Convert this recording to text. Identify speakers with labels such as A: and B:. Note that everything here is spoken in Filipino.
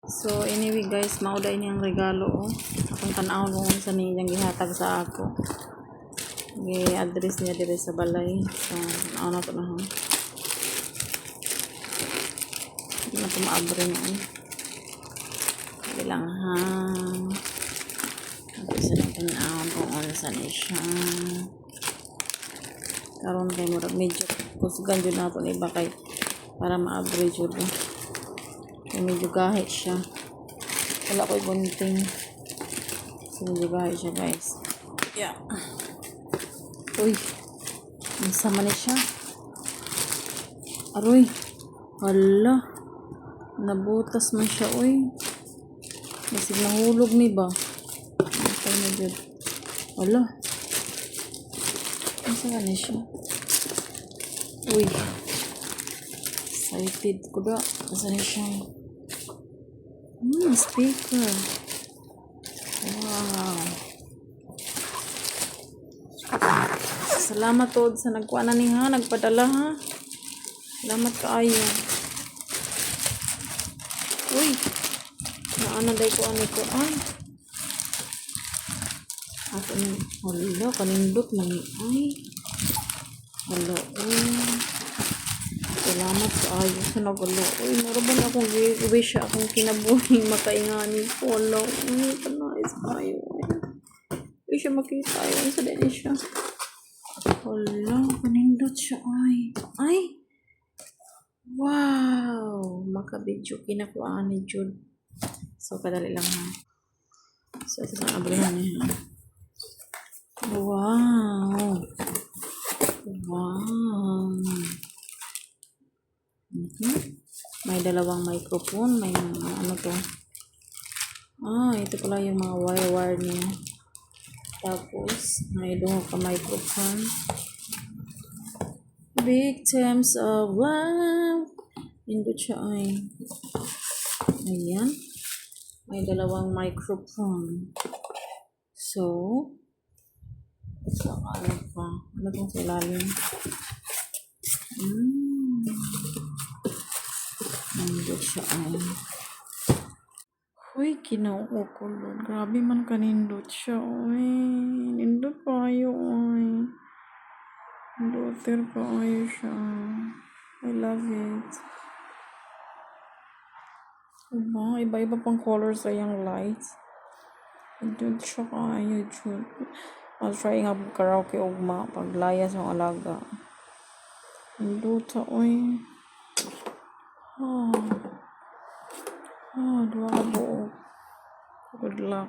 A: So anyway guys, mauday niyang regalo oh. Akong tanawon kung unsa niyang gihatag sa ako. Gi-address niya dire sa balay. So ano to na ha. Hindi na ito maabre niya eh. Hindi lang ha. Isa na tanawon kung unsa niya siya. Karon kay murag medyo kusgan jud nato ni iba kay para ma-average jud. Kay medyo gahit siya. Wala ko'y bunting. So medyo gahit siya guys. Yeah. Uy. Masama ni siya. Aroy. Hala. Nabutas man siya uy. Masig nahulog ni ba? Matay na jud. Hala. Masama ni siya. Uy. Excited ko da. Masama ni siya. Speaker. Wow. Salamat tod sa nagkuha na ni ha. Nagpadala ha. Salamat kaayo. Uy. Naanaday ko ano ko. Ay. Ako na. Hala. Kanindot man. Ay. Hala. Salamat sa ayos sa nagalo. Uy, maraban akong wish akong kinabuhi makaingani ko. Wala. Uy, kanais kayo. Uy, siya makita. Ayun sa din siya. Wala. Panindot siya. Ay. Wow. Makabidyo. Kinakuhaan ni Jude. So, kadali lang ha. So, ito sa abrihan niya. Wow. Wow. May dalawang microphone, may mga ano to. Ito pala yung mga wire niya. Tapos, may doon ka microphone. Big terms of love. Indot siya ay. Ayan. May dalawang microphone. So, ano pa? Ano pong sa ilalim? Indot siya ay. Uy, kinoo ko Lord. Grabe man kanindot siya. Uy, nindot pa ayo. Uy. Daughter pa ayo siya. I love it. Diba? Iba-iba pang colors sa yung lights. Nindot siya kayo. I'll try nga karaoke ugma. Paglaya sa alaga. Nindot sa uy. Dua ka buo. Good luck.